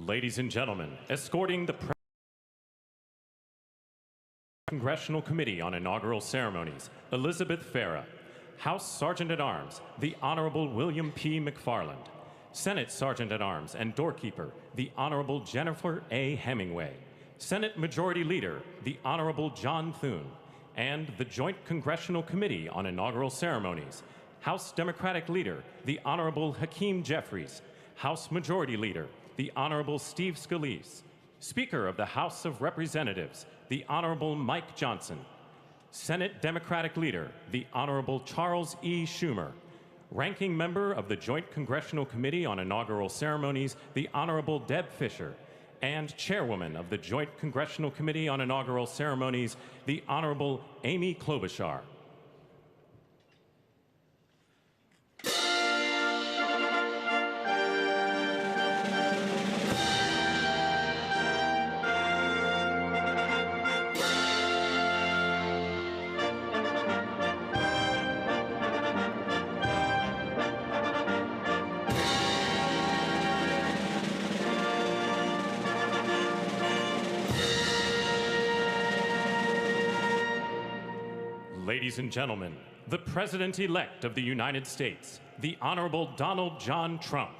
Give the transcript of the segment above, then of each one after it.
Ladies and gentlemen, escorting the Congressional Committee on Inaugural Ceremonies, Elizabeth Farah, House Sergeant-at-Arms, the Honorable William P. McFarland, Senate Sergeant-at-Arms and Doorkeeper, the Honorable Jennifer A. Hemingway, Senate Majority Leader, the Honorable John Thune, and the Joint Congressional Committee on Inaugural Ceremonies, House Democratic Leader, the Honorable Hakeem Jeffries, House Majority Leader, the Honorable Steve Scalise, Speaker of the House of Representatives, the Honorable Mike Johnson, Senate Democratic Leader, the Honorable Charles E. Schumer, Ranking Member of the Joint Congressional Committee on Inaugural Ceremonies, the Honorable Deb Fischer, and Chairwoman of the Joint Congressional Committee on Inaugural Ceremonies, the Honorable Amy Klobuchar. Ladies and gentlemen, the President-elect of the United States, the Honorable Donald John Trump.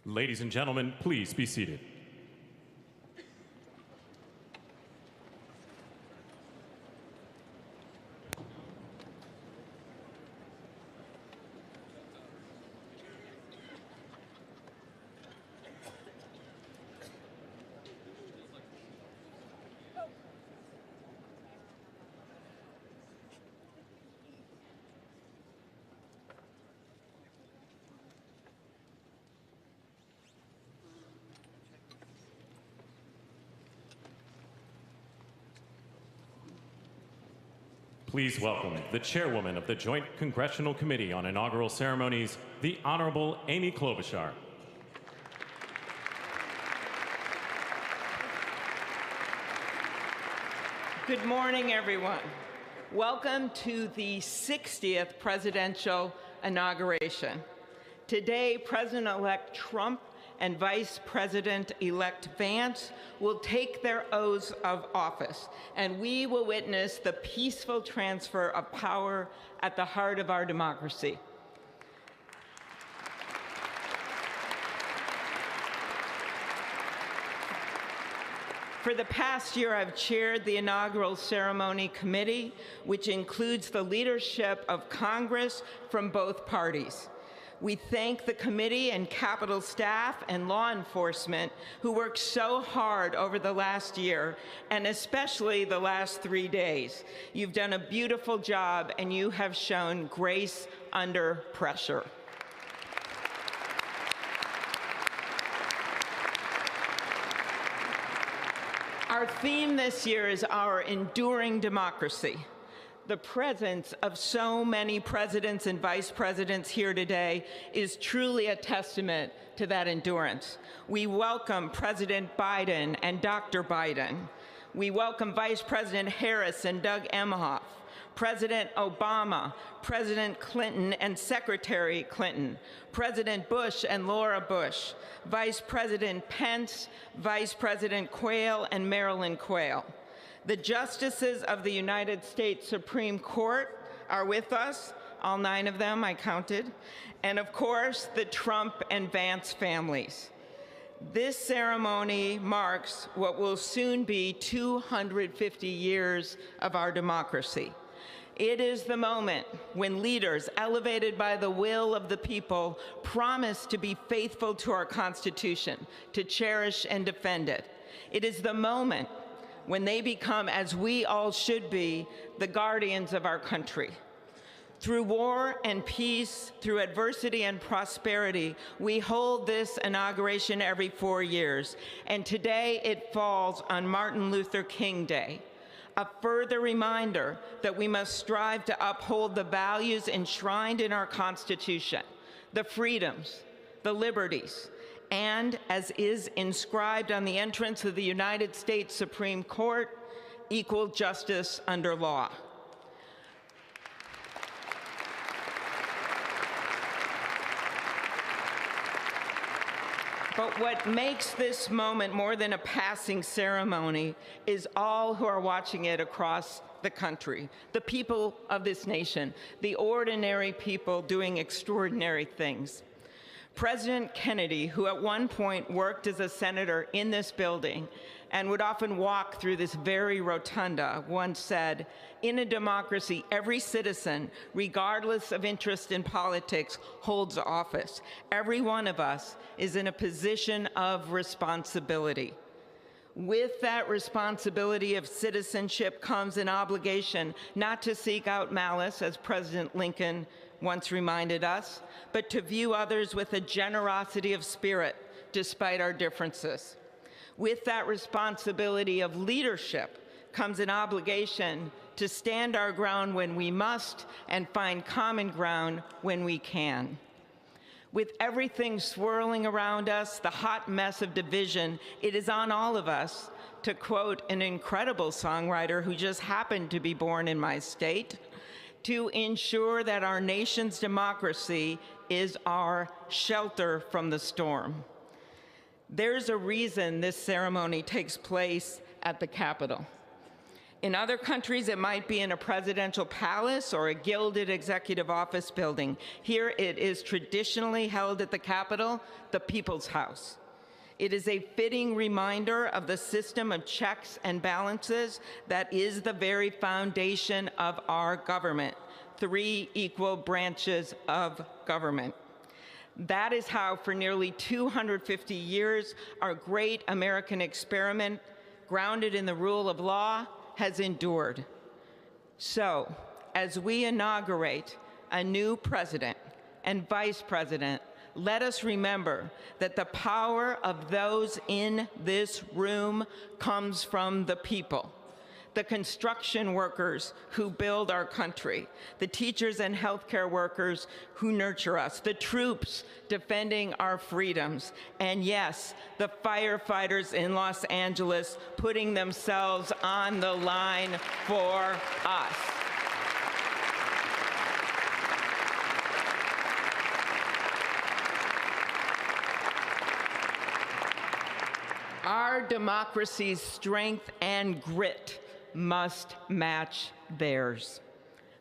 Ladies and gentlemen, please be seated. Please welcome the Chairwoman of the Joint Congressional Committee on Inaugural Ceremonies, the Honorable Amy Klobuchar. Good morning, everyone. Welcome to the 60th presidential inauguration. Today, President-elect Trump and Vice President-elect Vance will take their oaths of office, and we will witness the peaceful transfer of power at the heart of our democracy. For the past year, I've chaired the inaugural ceremony committee, which includes the leadership of Congress from both parties. We thank the committee and Capitol staff and law enforcement who worked so hard over the last year, and especially the last 3 days. You've done a beautiful job, and you have shown grace under pressure. Our theme this year is our enduring democracy. The presence of so many presidents and vice presidents here today is truly a testament to that endurance. We welcome President Biden and Dr. Biden. We welcome Vice President Harris and Doug Emhoff, President Obama, President Clinton and Secretary Clinton, President Bush and Laura Bush, Vice President Pence, Vice President Quayle and Marilyn Quayle. The justices of the United States Supreme Court are with us, all 9 of them I counted, and of course the Trump and Vance families. This ceremony marks what will soon be 250 years of our democracy. It is the moment when leaders, elevated by the will of the people, promise to be faithful to our Constitution, to cherish and defend it. It is the moment when they become, as we all should be, the guardians of our country. Through war and peace, through adversity and prosperity, we hold this inauguration every 4 years, and today it falls on Martin Luther King Day, a further reminder that we must strive to uphold the values enshrined in our Constitution, the freedoms, the liberties, and, as is inscribed on the entrance of the United States Supreme Court, equal justice under law. But what makes this moment more than a passing ceremony is all who are watching it across the country, the people of this nation, the ordinary people doing extraordinary things. President Kennedy, who at one point worked as a senator in this building and would often walk through this very rotunda, once said, "In a democracy, every citizen, regardless of interest in politics, holds office. Every one of us is in a position of responsibility." With that responsibility of citizenship comes an obligation not to seek out malice, as President Lincoln once reminded us, but to view others with a generosity of spirit despite our differences. With that responsibility of leadership comes an obligation to stand our ground when we must and find common ground when we can. With everything swirling around us, the hot mess of division, it is on all of us, to quote an incredible songwriter who just happened to be born in my state, to ensure that our nation's democracy is our shelter from the storm. There's a reason this ceremony takes place at the Capitol. In other countries, it might be in a presidential palace or a gilded executive office building. Here it is traditionally held at the Capitol, the People's House. It is a fitting reminder of the system of checks and balances that is the very foundation of our government, 3 equal branches of government. That is how, for nearly 250 years, our great American experiment, grounded in the rule of law, has endured. So, as we inaugurate a new president and vice president, let us remember that the power of those in this room comes from the people. The construction workers who build our country, the teachers and healthcare workers who nurture us, the troops defending our freedoms, and yes, the firefighters in Los Angeles putting themselves on the line for us. Our democracy's strength and grit must match theirs.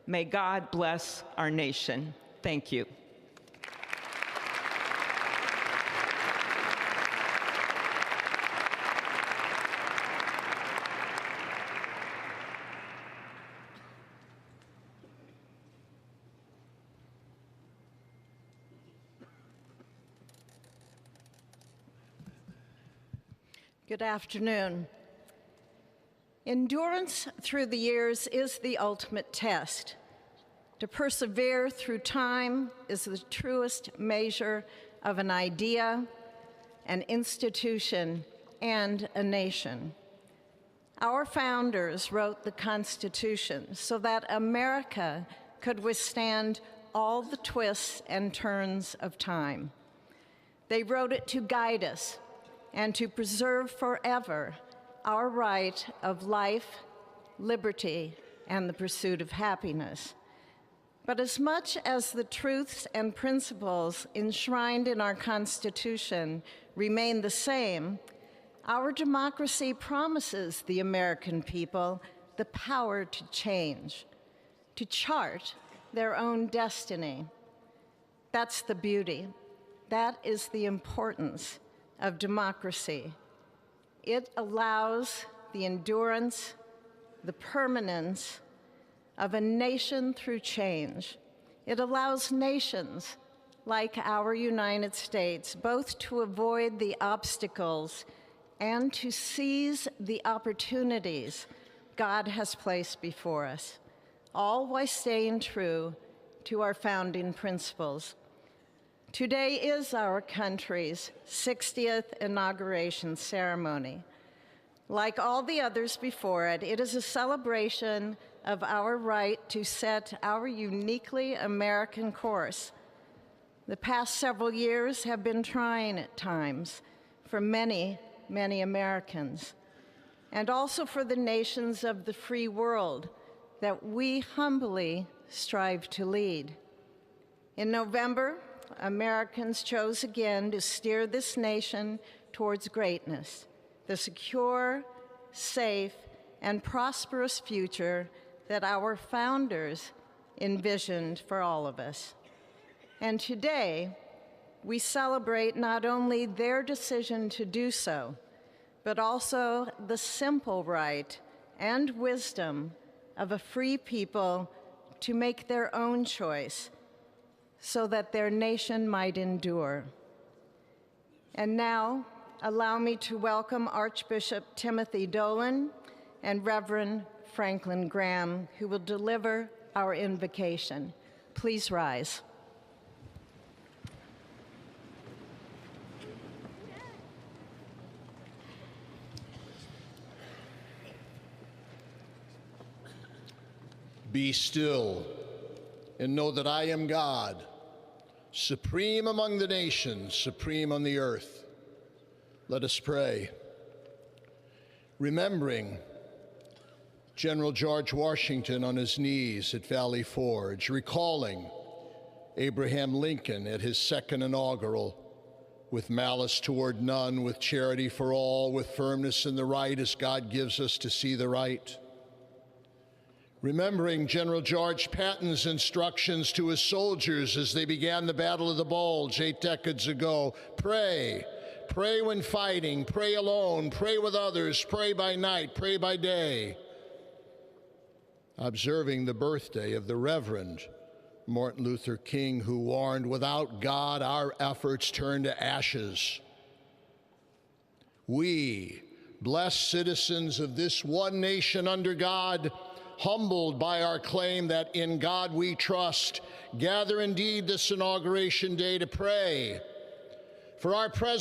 May God bless our nation. Thank you. Good afternoon. Endurance through the years is the ultimate test. To persevere through time is the truest measure of an idea, an institution, and a nation. Our founders wrote the Constitution so that America could withstand all the twists and turns of time. They wrote it to guide us and to preserve forever our right of life, liberty, and the pursuit of happiness. But as much as the truths and principles enshrined in our Constitution remain the same, our democracy promises the American people the power to change, to chart their own destiny. That's the beauty. That is the importance of democracy. It allows the endurance, the permanence of a nation through change. It allows nations like our United States both to avoid the obstacles and to seize the opportunities God has placed before us, all while staying true to our founding principles. Today is our country's 60th inauguration ceremony. Like all the others before it, it is a celebration of our right to set our uniquely American course. The past several years have been trying at times for many, many Americans, and also for the nations of the free world that we humbly strive to lead. In November, Americans chose again to steer this nation towards greatness, the secure, safe, and prosperous future that our founders envisioned for all of us. And today, we celebrate not only their decision to do so, but also the simple right and wisdom of a free people to make their own choice so that their nation might endure. And now, allow me to welcome Archbishop Timothy Dolan and Reverend Franklin Graham, who will deliver our invocation. Please rise. Be still and know that I am God, supreme among the nations, supreme on the earth. Let us pray. Remembering General George Washington on his knees at Valley Forge, recalling Abraham Lincoln at his second inaugural, with malice toward none, with charity for all, with firmness in the right as God gives us to see the right. Remembering General George Patton's instructions to his soldiers as they began the Battle of the Bulge 8 decades ago: pray. Pray when fighting, pray alone, pray with others, pray by night, pray by day. Observing the birthday of the Reverend Martin Luther King, who warned, without God, our efforts turn to ashes. We, blessed citizens of this one nation under God, humbled by our claim that in God we trust, gather indeed this inauguration day to pray for our President.